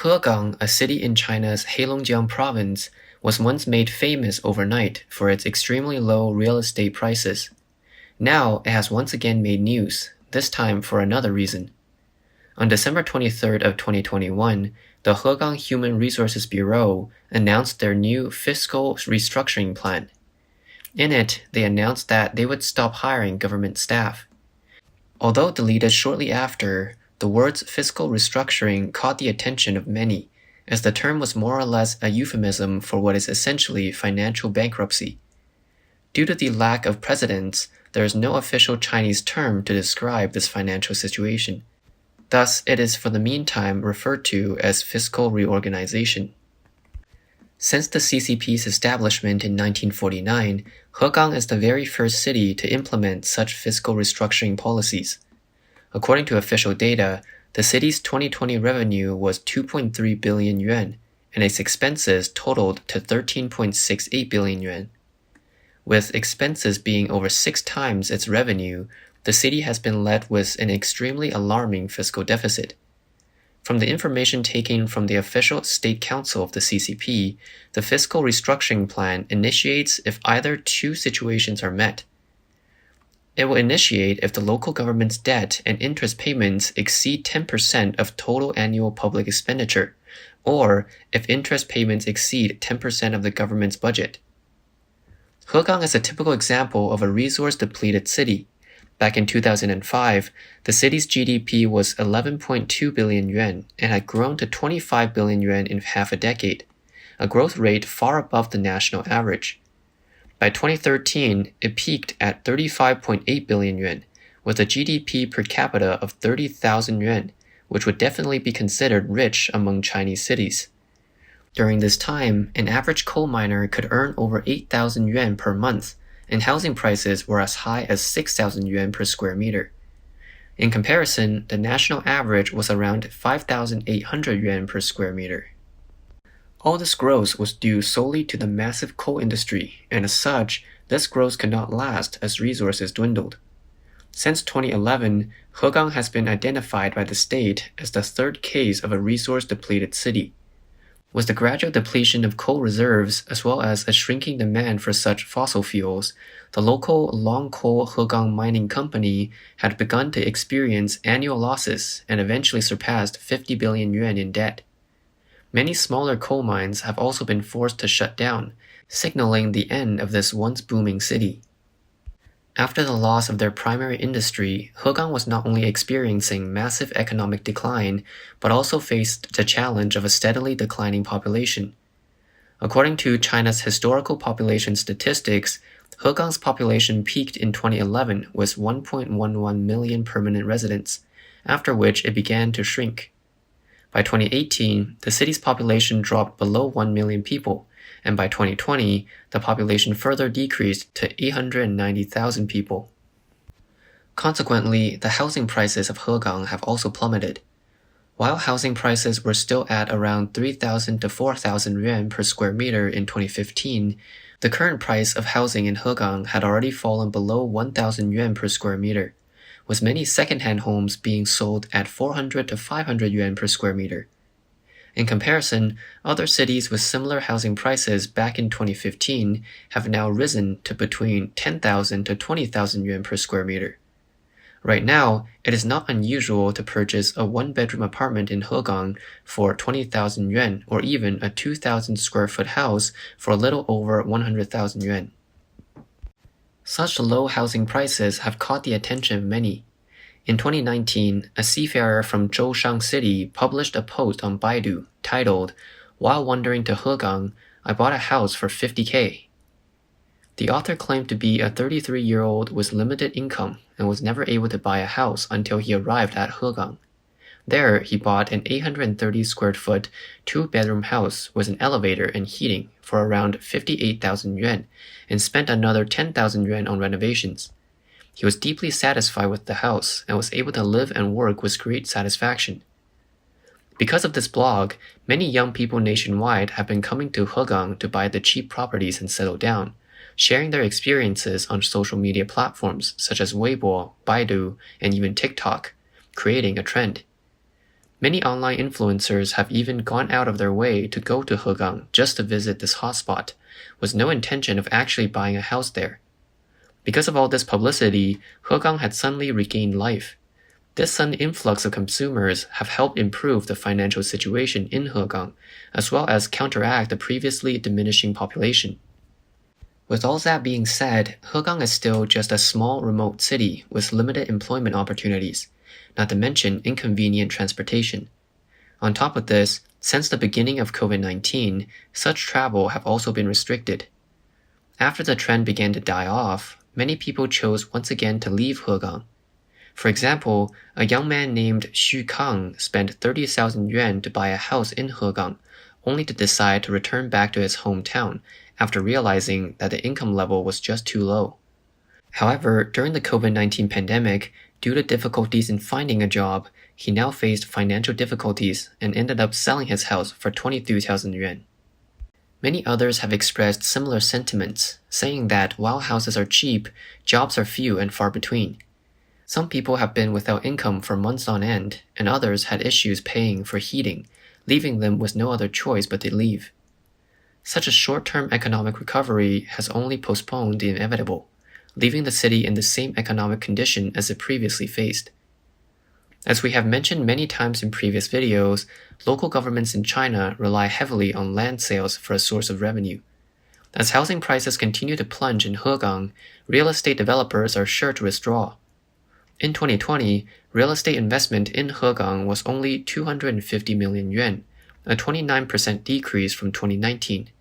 Hegang, a city in China's Heilongjiang province, was once made famous overnight for its extremely low real estate prices. Now it has once again made news, this time for another reason. On December 23rd of 2021, the Hegang Human Resources Bureau announced their new fiscal restructuring plan. In it, they announced that they would stop hiring government staff. Although deleted shortly after, the words fiscal restructuring caught the attention of many, as the term was more or less a euphemism for what is essentially financial bankruptcy. Due to the lack of precedence, there is no official Chinese term to describe this financial situation. Thus, it is for the meantime referred to as fiscal reorganization. Since the CCP's establishment in 1949, Hegang is the very first city to implement such fiscal restructuring policies. According to official data, the city's 2020 revenue was 2.3 billion yuan, and its expenses totaled to 13.68 billion yuan. With expenses being over 6 times its revenue, the city has been led with an extremely alarming fiscal deficit. From the information taken from the official State Council of the CCP, the fiscal restructuring plan initiates if either two situations are met. It will initiate if the local government's debt and interest payments exceed 10% of total annual public expenditure, or if interest payments exceed 10% of the government's budget. Hegang is a typical example of a resource-depleted city. Back in 2005, the city's GDP was 11.2 billion yuan and had grown to 25 billion yuan in half a decade, a growth rate far above the national average. By 2013, it peaked at 35.8 billion yuan, with a GDP per capita of 30,000 yuan, which would definitely be considered rich among Chinese cities. During this time, an average coal miner could earn over 8,000 yuan per month, and housing prices were as high as 6,000 yuan per square meter. In comparison, the national average was around 5,800 yuan per square meter. All this growth was due solely to the massive coal industry, and as such, this growth could not last as resources dwindled. Since 2011, Hegang has been identified by the state as the third case of a resource-depleted city. With the gradual depletion of coal reserves as well as a shrinking demand for such fossil fuels, the local long coal Hegang Mining Company had begun to experience annual losses and eventually surpassed 50 billion yuan in debt. Many smaller coal mines have also been forced to shut down, signaling the end of this once booming city. After the loss of their primary industry, Hegang was not only experiencing massive economic decline, but also faced the challenge of a steadily declining population. According to China's historical population statistics, Hegang's population peaked in 2011 with 1.11 million permanent residents, after which it began to shrink. By 2018, the city's population dropped below 1 million people, and by 2020, the population further decreased to 890,000 people. Consequently, the housing prices of Hegang have also plummeted. While housing prices were still at around 3,000 to 4,000 yuan per square meter in 2015, the current price of housing in Hegang had already fallen below 1,000 yuan per square meter, with many second-hand homes being sold at 400 to 500 yuan per square meter. In comparison, other cities with similar housing prices back in 2015 have now risen to between 10,000 to 20,000 yuan per square meter. Right now, it is not unusual to purchase a one-bedroom apartment in Hegang for 20,000 yuan or even a 2,000 square foot house for a little over 100,000 yuan. Such low housing prices have caught the attention of many. In 2019, a seafarer from Zhoushan City published a post on Baidu titled, "While wandering to Hegang, I bought a house for 50K." The author claimed to be a 33-year-old with limited income and was never able to buy a house until he arrived at Hegang. There, he bought an 830 square foot, 2-bedroom house with an elevator and heating for around 58,000 yuan and spent another 10,000 yuan on renovations. He was deeply satisfied with the house and was able to live and work with great satisfaction. Because of this blog, many young people nationwide have been coming to Hegang to buy the cheap properties and settle down, sharing their experiences on social media platforms such as Weibo, Baidu, and even TikTok, creating a trend. Many online influencers have even gone out of their way to go to Hegang just to visit this hotspot, with no intention of actually buying a house there. Because of all this publicity, Hegang had suddenly regained life. This sudden influx of consumers have helped improve the financial situation in Hegang, as well as counteract the previously diminishing population. With all that being said, Hegang is still just a small remote city with limited employment opportunities, not to mention inconvenient transportation. On top of this, since the beginning of COVID-19, such travel have also been restricted. After the trend began to die off, many people chose once again to leave Hegang. For example, a young man named Xu Kang spent 30,000 yuan to buy a house in Hegang, only to decide to return back to his hometown after realizing that the income level was just too low. However, during the COVID-19 pandemic, due to difficulties in finding a job, he now faced financial difficulties and ended up selling his house for 23,000 yuan. Many others have expressed similar sentiments, saying that while houses are cheap, jobs are few and far between. Some people have been without income for months on end, and others had issues paying for heating, leaving them with no other choice but to leave. Such a short-term economic recovery has only postponed the inevitable, leaving the city in the same economic condition as it previously faced. As we have mentioned many times in previous videos, local governments in China rely heavily on land sales for a source of revenue. As housing prices continue to plunge in Hegang, real estate developers are sure to withdraw. In 2020, real estate investment in Hegang was only 250 million yuan, a 29% decrease from 2019.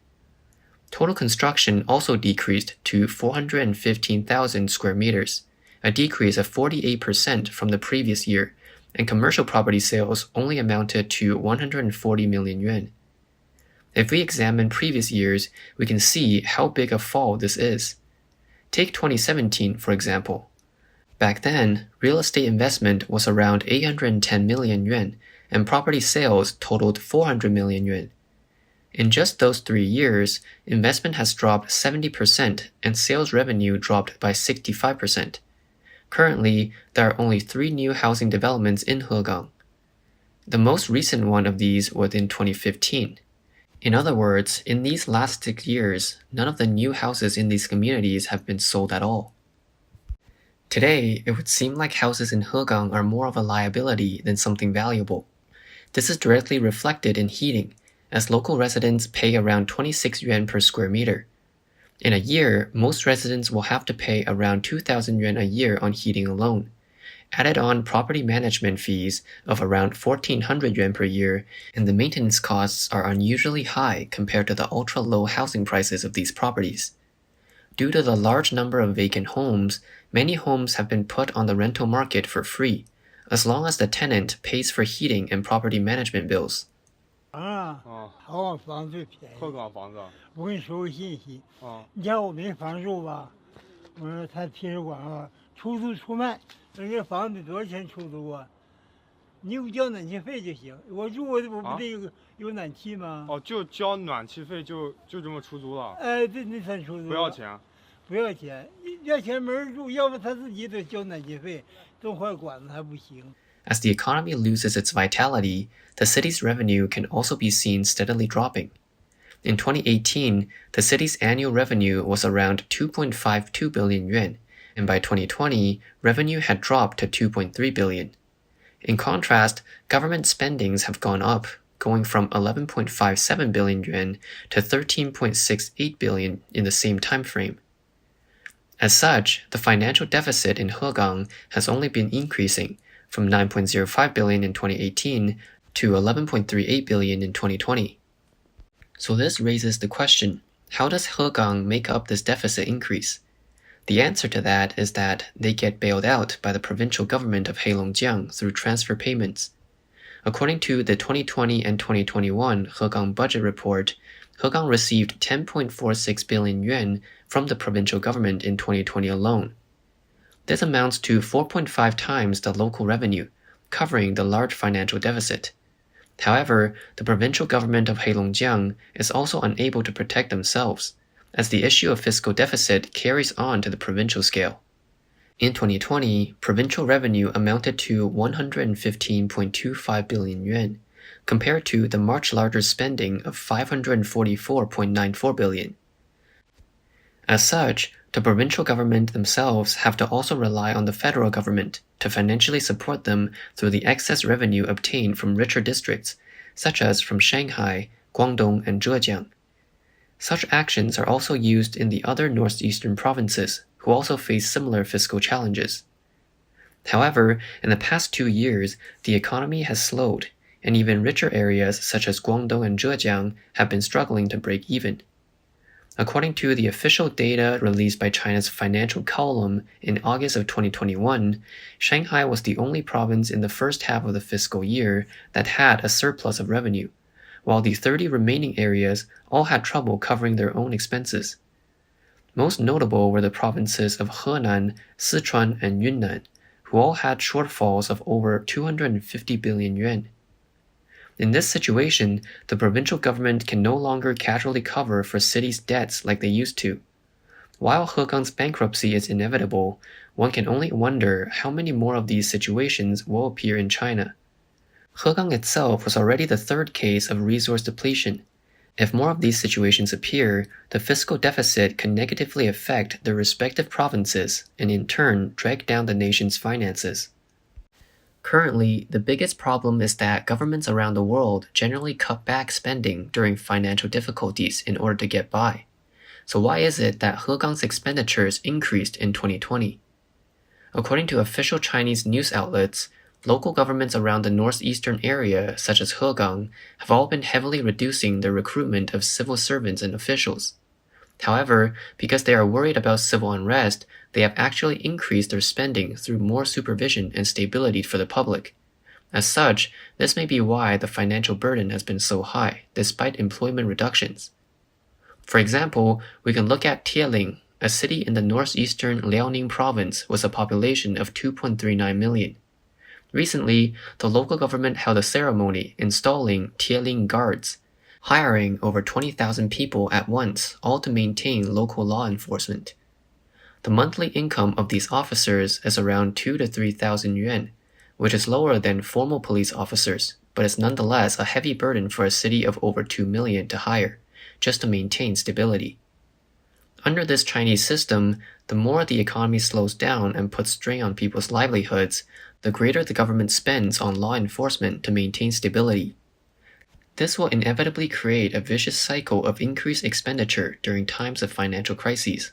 Total construction also decreased to 415,000 square meters, a decrease of 48% from the previous year, and commercial property sales only amounted to 140 million yuan. If we examine previous years, we can see how big a fall this is. Take 2017, for example. Back then, real estate investment was around 810 million yuan, and property sales totaled 400 million yuan. In just those 3 years, investment has dropped 70% and sales revenue dropped by 65%. Currently, there are only 3 new housing developments in Hegang. The most recent one of these was in 2015. In other words, in these last 6 years, none of the new houses in these communities have been sold at all. Today, it would seem like houses in Hegang are more of a liability than something valuable. This is directly reflected in heating, as local residents pay around 26 yuan per square meter. In a year, most residents will have to pay around 2,000 yuan a year on heating alone. Added on property management fees of around 1,400 yuan per year, and the maintenance costs are unusually high compared to the ultra-low housing prices of these properties. Due to the large number of vacant homes, many homes have been put on the rental market for free, as long as the tenant pays for heating and property management bills. 好房最便宜。鹤岗房子。我给你说个信息。你像我们房住吧，我说他贴着广告出租出卖，人家房子多少钱出租啊？你有交暖气费就行。我住我不得有暖气吗？就交暖气费就这么出租了？这那算出租。不要钱？不要钱，要钱没人住，要不他自己得交暖气费，冻坏管子还不行。As the economy loses its vitality, the city's revenue can also be seen steadily dropping. In 2018, the city's annual revenue was around 2.52 billion yuan, and by 2020, revenue had dropped to 2.3 billion. In contrast, government spendings have gone up, going from 11.57 billion yuan to 13.68 billion in the same time frame. As such, the financial deficit in Hegang has only been increasing, from 9.05 billion in 2018 to 11.38 billion in 2020. So this raises the question, how does Hegang make up this deficit increase? The answer to that is that they get bailed out by the provincial government of Heilongjiang through transfer payments. According to the 2020 and 2021 Hegang budget report, Hegang received 10.46 billion yuan from the provincial government in 2020 alone. This amounts to 4.5 times the local revenue, covering the large financial deficit. However, the provincial government of Heilongjiang is also unable to protect themselves, as the issue of fiscal deficit carries on to the provincial scale. In 2020, provincial revenue amounted to 115.25 billion yuan, compared to the much larger spending of 544.94 billion. As such, the provincial government themselves have to also rely on the federal government to financially support them through the excess revenue obtained from richer districts, such as from Shanghai, Guangdong, and Zhejiang. Such actions are also used in the other northeastern provinces, who also face similar fiscal challenges. However, in the past 2 years, the economy has slowed, and even richer areas such as Guangdong and Zhejiang have been struggling to break even. According to the official data released by China's Financial Column in August of 2021, Shanghai was the only province in the first half of the fiscal year that had a surplus of revenue, while the 30 remaining areas all had trouble covering their own expenses. Most notable were the provinces of Henan, Sichuan, and Yunnan, who all had shortfalls of over 250 billion yuan. In this situation, the provincial government can no longer casually cover for cities' debts like they used to. While Hegang's bankruptcy is inevitable, one can only wonder how many more of these situations will appear in China. Hegang itself was already the third case of resource depletion. If more of these situations appear, the fiscal deficit can negatively affect the respective provinces and in turn drag down the nation's finances. Currently, the biggest problem is that governments around the world generally cut back spending during financial difficulties in order to get by. So why is it that Hegang's expenditures increased in 2020? According to official Chinese news outlets, local governments around the northeastern area, such as Hegang, have all been heavily reducing the recruitment of civil servants and officials. However, because they are worried about civil unrest, they have actually increased their spending through more supervision and stability for the public. As such, this may be why the financial burden has been so high, despite employment reductions. For example, we can look at Tieling, a city in the northeastern Liaoning province with a population of 2.39 million. Recently, the local government held a ceremony installing Tieling guards, hiring over 20,000 people at once, all to maintain local law enforcement. The monthly income of these officers is around 2,000 to 3,000 yuan, which is lower than formal police officers, but is nonetheless a heavy burden for a city of over 2 million to hire, just to maintain stability. Under this Chinese system, the more the economy slows down and puts strain on people's livelihoods, the greater the government spends on law enforcement to maintain stability. This will inevitably create a vicious cycle of increased expenditure during times of financial crises.